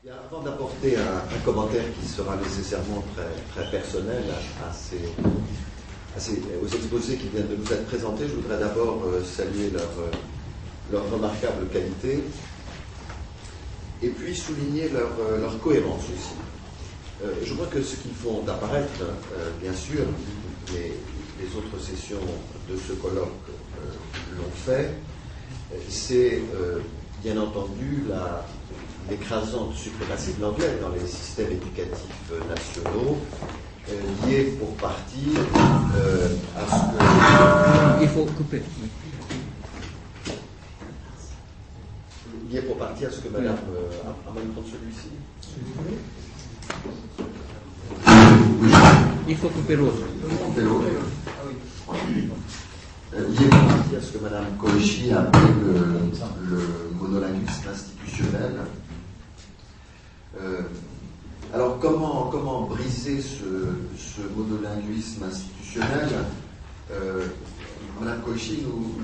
Avant d'apporter un commentaire qui sera nécessairement très personnel aux exposés qui viennent de nous être présentés, je voudrais d'abord saluer leur remarquable qualité et puis souligner leur cohérence aussi. Je crois que ce qu'ils font apparaître, bien sûr, les autres sessions de ce colloque l'ont fait, c'est bien entendu l'écrasante suprématie de l'anglais dans les systèmes éducatifs nationaux, liée pour partie à ce que... Il faut couper. Liée pour partie à ce que Madame... à même prendre celui-ci. Il faut couper l'autre. Lié pour partie à ce que Mme Cauchy a appelé le monolinguisme institutionnel. Alors comment briser ce monolinguisme institutionnel? Mme Cauchy nous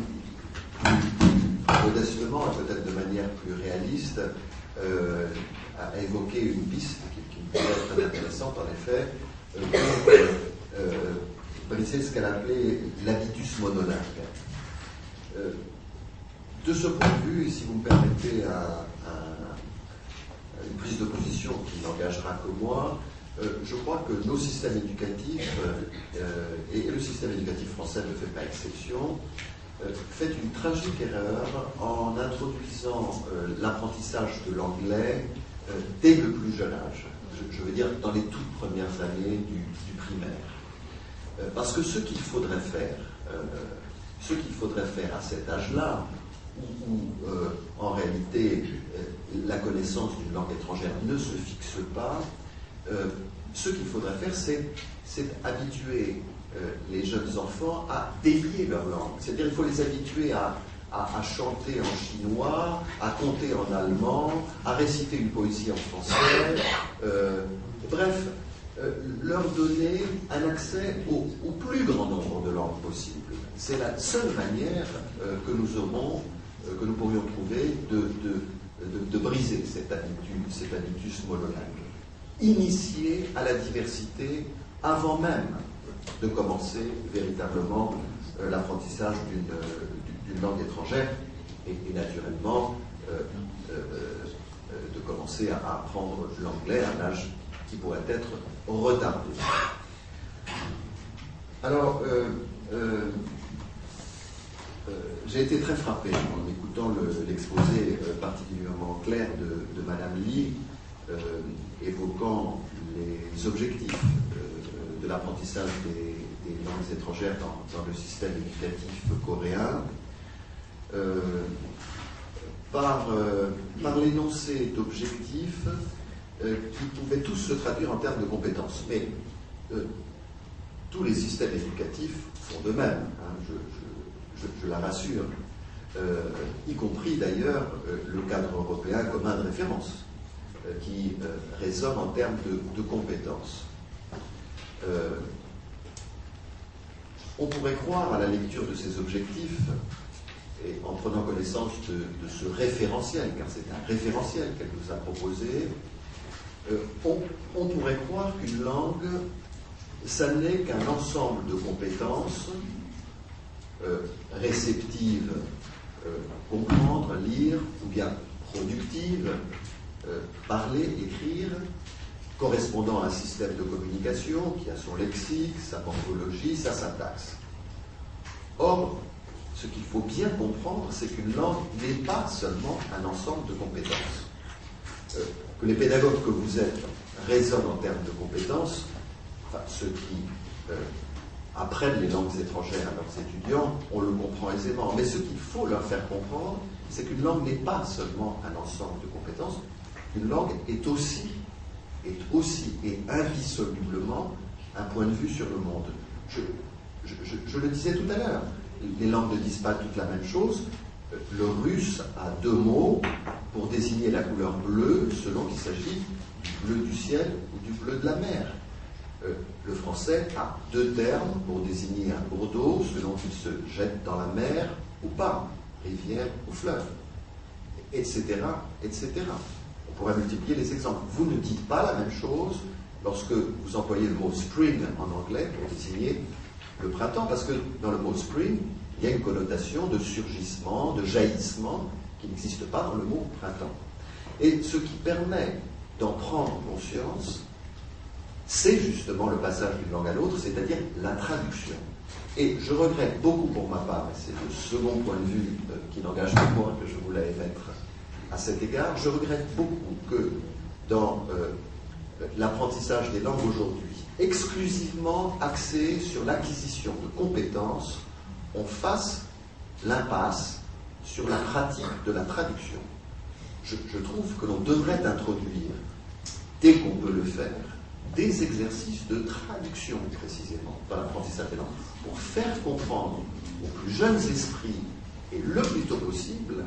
modestement et peut-être de manière plus réaliste a évoqué une piste qui me paraît très intéressante en effet pour briser ce qu'elle appelait l'habitus monolingue. De ce point de vue, si vous me permettez une prise de position qui n'engagera que moi, je crois que nos systèmes éducatifs, et le système éducatif français ne fait pas exception, fait une tragique erreur en introduisant l'apprentissage de l'anglais dès le plus jeune âge. Je veux dire dans les toutes premières années du primaire. Parce que ce qu'il faudrait faire à cet âge-là, où en réalité la connaissance d'une langue étrangère ne se fixe pas, ce qu'il faudrait faire, c'est habituer les jeunes enfants à délier leur langue. C'est-à-dire qu'il faut les habituer à chanter en chinois, à compter en allemand, à réciter une poésie en français, bref, leur donner un accès au plus grand nombre de langues possibles. C'est la seule manière que nous pourrions trouver de briser cet habitus monolingue. Initier à la diversité avant même de commencer véritablement l'apprentissage d'une langue étrangère et naturellement de commencer à apprendre l'anglais à un âge qui pourrait être retardé. Alors, j'ai été très frappé en écoutant l'exposé particulièrement clair de Madame Lee, évoquant les objectifs de l'apprentissage des langues étrangères dans le système éducatif coréen, par l'énoncé d'objectifs qui pouvaient tous se traduire en termes de compétences. Mais tous les systèmes éducatifs font de même, hein, je la rassure, y compris d'ailleurs le cadre européen commun de référence, qui raisonne en termes de compétences. On pourrait croire à la lecture de ces objectifs, et en prenant connaissance de ce référentiel, car c'est un référentiel qu'elle nous a proposé, on pourrait croire qu'une langue, ça n'est qu'un ensemble de compétences réceptives, comprendre, lire, ou bien productives, parler, écrire, correspondant à un système de communication qui a son lexique, sa morphologie, sa syntaxe. Or, ce qu'il faut bien comprendre, c'est qu'une langue n'est pas seulement un ensemble de compétences. Que les pédagogues que vous êtes raisonnent en termes de compétences, enfin ceux qui apprennent les langues étrangères à leurs étudiants, on le comprend aisément. Mais ce qu'il faut leur faire comprendre, c'est qu'une langue n'est pas seulement un ensemble de compétences, une langue est aussi et indissolublement un point de vue sur le monde. Je le disais tout à l'heure, les langues ne disent pas toutes la même chose. Le russe a deux mots pour désigner la couleur bleue selon qu'il s'agit du bleu du ciel ou du bleu de la mer. Le français a deux termes pour désigner un cours d'eau selon qu'il se jette dans la mer ou pas, rivière ou fleuve, etc., etc. On pourrait multiplier les exemples. Vous ne dites pas la même chose lorsque vous employez le mot spring en anglais pour désigner le printemps, parce que dans le mot spring, il y a une connotation de surgissement, de jaillissement, qui n'existe pas dans le mot printemps. Et ce qui permet d'en prendre conscience, c'est justement le passage d'une langue à l'autre, c'est-à-dire la traduction. Et je regrette beaucoup pour ma part, et c'est le second point de vue qui n'engage que moi que je voulais émettre à cet égard, je regrette beaucoup que dans l'apprentissage des langues aujourd'hui, exclusivement axé sur l'acquisition de compétences, on fasse l'impasse sur la pratique de la traduction. Je trouve que l'on devrait introduire, dès qu'on peut le faire, des exercices de traduction précisément dans l'apprentissage des langues, pour faire comprendre aux plus jeunes esprits, et le plus tôt possible,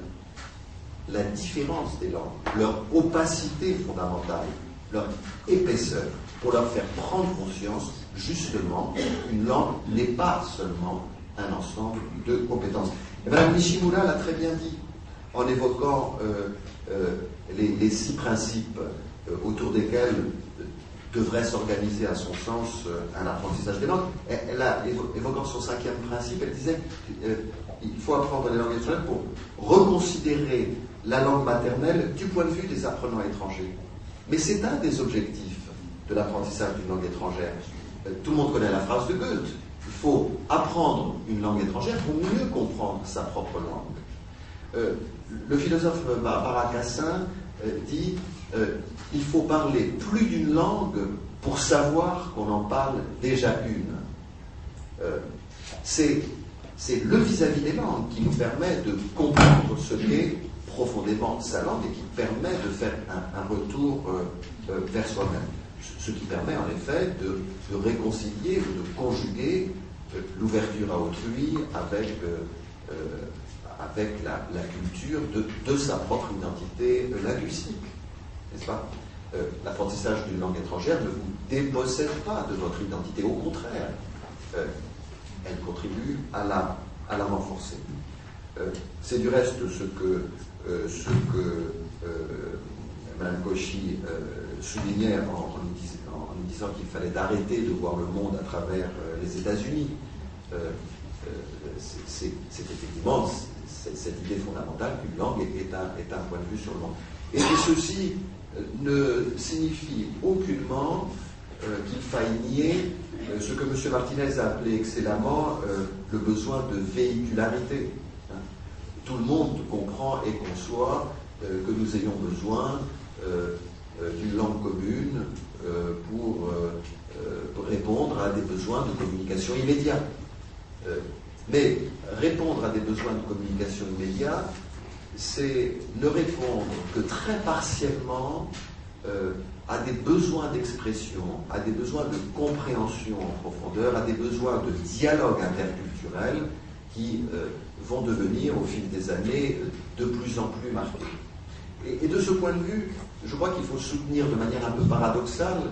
la différence des langues, leur opacité fondamentale, leur épaisseur, pour leur faire prendre conscience, justement, qu'une langue n'est pas seulement un ensemble de compétences. Et Mme Nishimura l'a très bien dit, en évoquant les 6 principes autour desquels devrait s'organiser, à son sens, un apprentissage des langues. Évoquant son 5e principe, elle disait il faut apprendre les langues étrangères pour reconsidérer la langue maternelle du point de vue des apprenants étrangers. Mais c'est un des objectifs de l'apprentissage d'une langue étrangère. Tout le monde connaît la phrase de Goethe. Il faut apprendre une langue étrangère pour mieux comprendre sa propre langue. Le philosophe Barbara Cassin dit il faut parler plus d'une langue pour savoir qu'on en parle déjà une. C'est le vis-à-vis des langues qui nous permet de comprendre ce qu'est profondément sa langue et qui permet de faire un retour vers soi-même. Ce qui permet en effet de réconcilier ou de conjuguer l'ouverture à autrui avec la culture de sa propre identité linguistique. N'est-ce pas? L'apprentissage d'une langue étrangère ne vous dépossède pas de votre identité. Au contraire, elle contribue à la renforcer. C'est du reste ce que Mme Cauchy soulignait en nous disant qu'il fallait arrêter de voir le monde à travers les États-Unis. C'est effectivement cette idée fondamentale qu'une langue est un point de vue sur le monde. Et ceci ne signifie aucunement qu'il faille nier ce que M. Martinez a appelé excellemment le besoin de véhicularité. Tout le monde comprend et conçoit que nous ayons besoin d'une langue commune pour répondre à des besoins de communication immédiats. Mais répondre à des besoins de communication immédiats, c'est ne répondre que très partiellement à des besoins d'expression, à des besoins de compréhension en profondeur, à des besoins de dialogue interculturel qui vont devenir au fil des années de plus en plus marqués. Et de ce point de vue, je crois qu'il faut soutenir de manière un peu paradoxale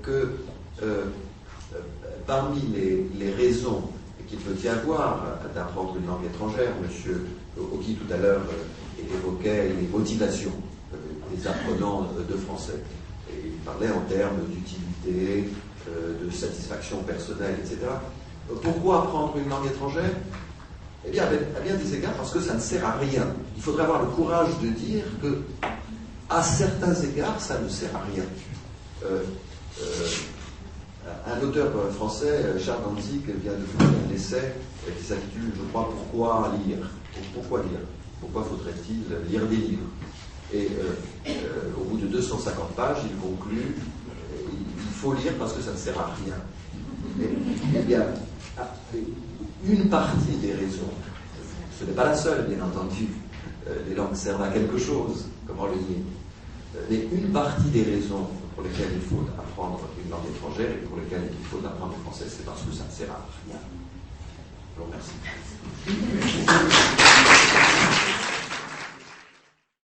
que parmi les raisons qu'il peut y avoir d'apprendre une langue étrangère, M. Oki tout à l'heure évoquait les motivations des apprenants de français. Et il parlait en termes d'utilité, de satisfaction personnelle, etc. Pourquoi apprendre une langue étrangère? Eh bien, à bien des égards, parce que ça ne sert à rien. Il faudrait avoir le courage de dire que, à certains égards, ça ne sert à rien. Un auteur français, Charles Danzig, vient de publier un essai qui s'intitule, je crois, Pourquoi lire? Pourquoi lire? Pourquoi faudrait-il lire des livres? Et au bout de 250 pages, il conclut il faut lire parce que ça ne sert à rien. Eh bien, une partie des raisons, ce n'est pas la seule, bien entendu, les langues servent à quelque chose, comment le nier, mais une partie des raisons pour lesquelles il faut apprendre une langue étrangère et pour lesquelles il faut apprendre le français, c'est parce que ça ne sert à rien. Je vous remercie.